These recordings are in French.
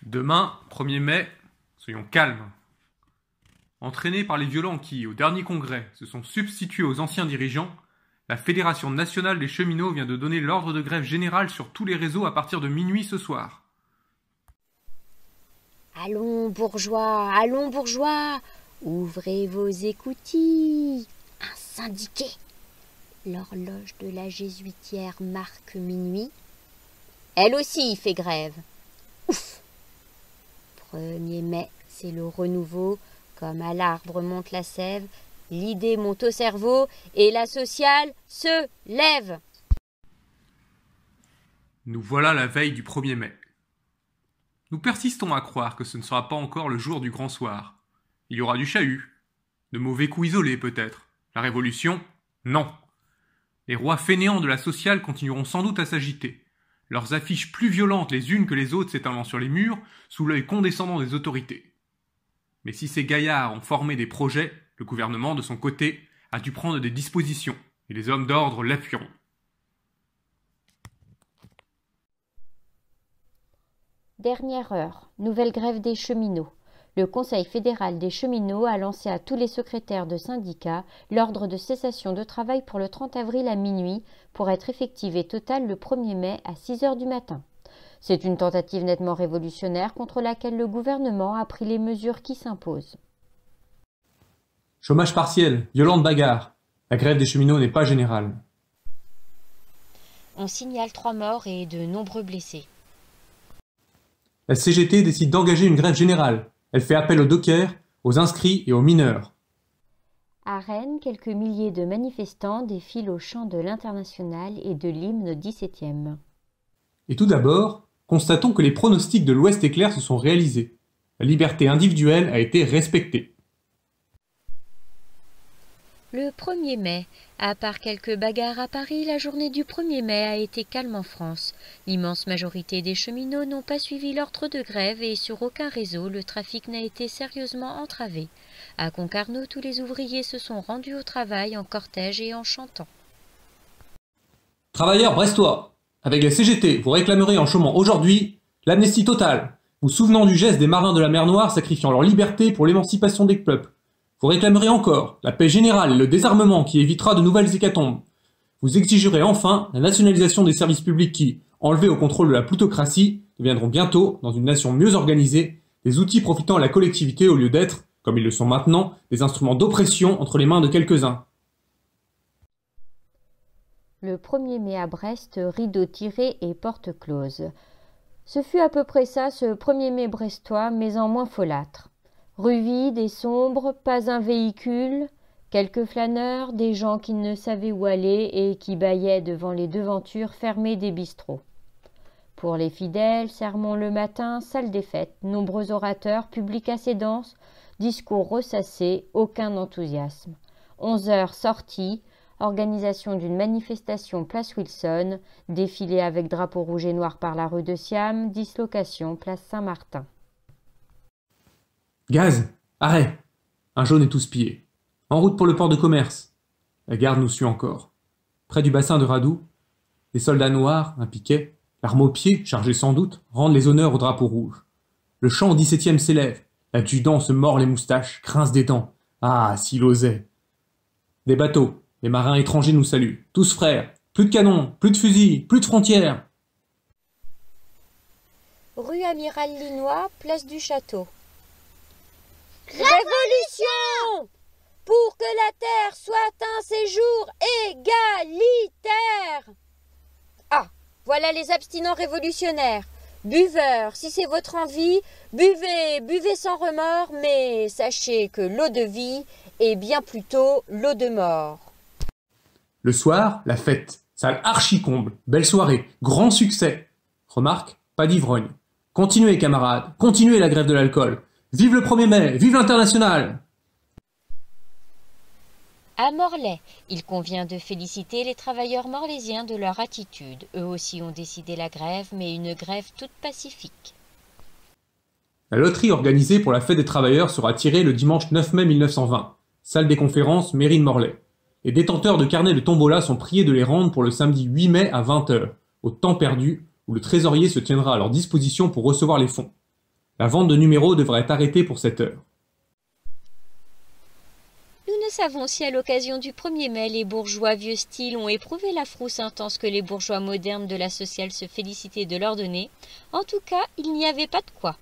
Demain, 1er mai, soyons calmes. Entraînée par les violents qui, au dernier congrès, se sont substitués aux anciens dirigeants, la Fédération nationale des cheminots vient de donner l'ordre de grève générale sur tous les réseaux à partir de minuit ce soir. Allons bourgeois, ouvrez vos écoutilles. Un syndiqué. L'horloge de la jésuitière marque minuit. Elle aussi fait grève. Ouf! 1er mai, c'est le renouveau. Comme à l'arbre monte la sève, l'idée monte au cerveau et la sociale se lève. Nous voilà la veille du 1er mai. Nous persistons à croire que ce ne sera pas encore le jour du grand soir. Il y aura du chahut, de mauvais coups isolés peut-être. La révolution, non. Les rois fainéants de la sociale continueront sans doute à s'agiter, leurs affiches plus violentes les unes que les autres s'étalant sur les murs, sous l'œil condescendant des autorités. Mais si ces gaillards ont formé des projets, le gouvernement, de son côté, a dû prendre des dispositions, et les hommes d'ordre l'appuieront. Dernière heure, nouvelle grève des cheminots. Le Conseil fédéral des cheminots a lancé à tous les secrétaires de syndicats l'ordre de cessation de travail pour le 30 avril à minuit pour être effective et totale le 1er mai à 6 heures du matin. C'est une tentative nettement révolutionnaire contre laquelle le gouvernement a pris les mesures qui s'imposent. Chômage partiel, violente bagarre. La grève des cheminots n'est pas générale. On signale 3 morts et de nombreux blessés. La CGT décide d'engager une grève générale. Elle fait appel aux dockers, aux inscrits et aux mineurs. À Rennes, quelques milliers de manifestants défilent au chant de l'Internationale et de l'hymne 17e. Et tout d'abord, constatons que les pronostics de l'Ouest éclair se sont réalisés. La liberté individuelle a été respectée. Le 1er mai, à part quelques bagarres à Paris, la journée du 1er mai a été calme en France. L'immense majorité des cheminots n'ont pas suivi l'ordre de grève et sur aucun réseau, le trafic n'a été sérieusement entravé. À Concarneau, tous les ouvriers se sont rendus au travail en cortège et en chantant. Travailleurs brestois, avec la CGT, vous réclamerez en chômant aujourd'hui l'amnistie totale, vous souvenant du geste des marins de la mer Noire sacrifiant leur liberté pour l'émancipation des peuples. Vous réclamerez encore la paix générale et le désarmement qui évitera de nouvelles hécatombes. Vous exigerez enfin la nationalisation des services publics qui, enlevés au contrôle de la plutocratie, deviendront bientôt, dans une nation mieux organisée, des outils profitant à la collectivité au lieu d'être, comme ils le sont maintenant, des instruments d'oppression entre les mains de quelques-uns. Le 1er mai à Brest, rideau tiré et porte close. Ce fut à peu près ça, ce 1er mai brestois, mais en moins folâtre. Rue vide et sombre, pas un véhicule, quelques flâneurs, des gens qui ne savaient où aller et qui bâillaient devant les devantures fermées des bistrots. Pour les fidèles, sermon le matin, salle des fêtes, nombreux orateurs, public assez dense, discours ressassés, aucun enthousiasme. 11 heures sortie, organisation d'une manifestation place Wilson, défilé avec drapeau rouge et noir par la rue de Siam, dislocation place Saint-Martin. Gaz! Arrêt! Un jaune est tous pillé. En route pour le port de commerce. La garde nous suit encore. Près du bassin de Radou, des soldats noirs, un piquet, l'arme au pied, chargée sans doute, rendent les honneurs au drapeau rouge. Le chant au 17e s'élève. L'adjudant se mord les moustaches, grince des dents. Ah, s'il osait! Des bateaux, les marins étrangers nous saluent. Tous frères, plus de canons, plus de fusils, plus de frontières. Rue Amiral Linois, place du Château. Révolution! Pour que la terre soit un séjour égalitaire. Ah, voilà les abstinents révolutionnaires. Buveurs, si c'est votre envie, buvez, buvez sans remords, mais sachez que l'eau de vie est bien plutôt l'eau de mort. Le soir, la fête. Salle archi-comble, belle soirée, grand succès. Remarque, pas d'ivrogne. Continuez, camarades, continuez la grève de l'alcool. Vive le 1er mai, vive l'Internationale! À Morlaix, il convient de féliciter les travailleurs morlaisiens de leur attitude. Eux aussi ont décidé la grève, mais une grève toute pacifique. La loterie organisée pour la fête des travailleurs sera tirée le dimanche 9 mai 1920. Salle des conférences, mairie de Morlaix. Les détenteurs de carnets de tombola sont priés de les rendre pour le samedi 8 mai à 20 h, au temps perdu, où le trésorier se tiendra à leur disposition pour recevoir les fonds. La vente de numéros devrait être arrêtée pour cette heure. Nous ne savons si à l'occasion du 1er mai, les bourgeois vieux style ont éprouvé la frousse intense que les bourgeois modernes de la sociale se félicitaient de leur donner. En tout cas, il n'y avait pas de quoi.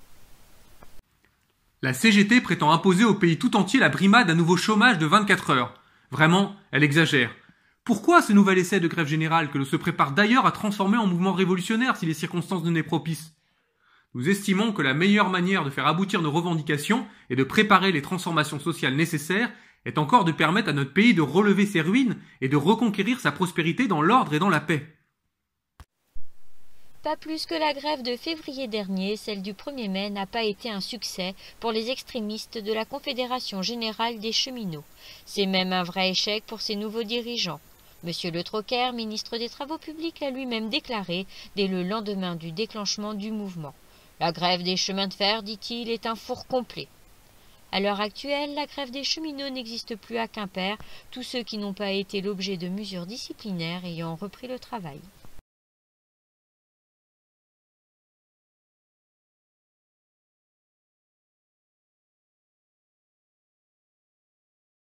La CGT prétend imposer au pays tout entier la brimade d'un nouveau chômage de 24 heures. Vraiment, elle exagère. Pourquoi ce nouvel essai de grève générale que l'on se prépare d'ailleurs à transformer en mouvement révolutionnaire si les circonstances devenaient propices? Nous estimons que la meilleure manière de faire aboutir nos revendications et de préparer les transformations sociales nécessaires est encore de permettre à notre pays de relever ses ruines et de reconquérir sa prospérité dans l'ordre et dans la paix. Pas plus que la grève de février dernier, celle du 1er mai n'a pas été un succès pour les extrémistes de la Confédération générale des cheminots. C'est même un vrai échec pour ses nouveaux dirigeants. Monsieur Le Troquer, ministre des Travaux publics, l'a lui-même déclaré dès le lendemain du déclenchement du mouvement. La grève des chemins de fer, dit-il, est un four complet. À l'heure actuelle, la grève des cheminots n'existe plus à Quimper, tous ceux qui n'ont pas été l'objet de mesures disciplinaires ayant repris le travail.